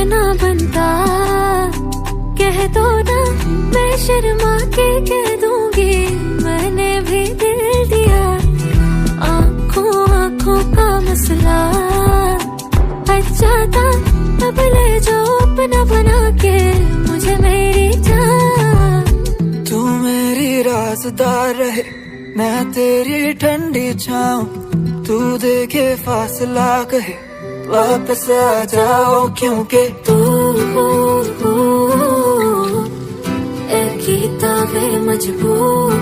ना बनता, कह दो ना, मैं शर्मा के कह दूंगी मैंने भी दिल दिया। आंखों आंखों का मसला अच्छा था, अब ले जाओ अपना बना के मुझे मेरी जान। तू मेरी राज़दार रहे, मैं तेरी ठंडी छाऊं, तू देखे फासला कहे वापस आ जाओ, क्योंकि तू एक ही तावे मजबूर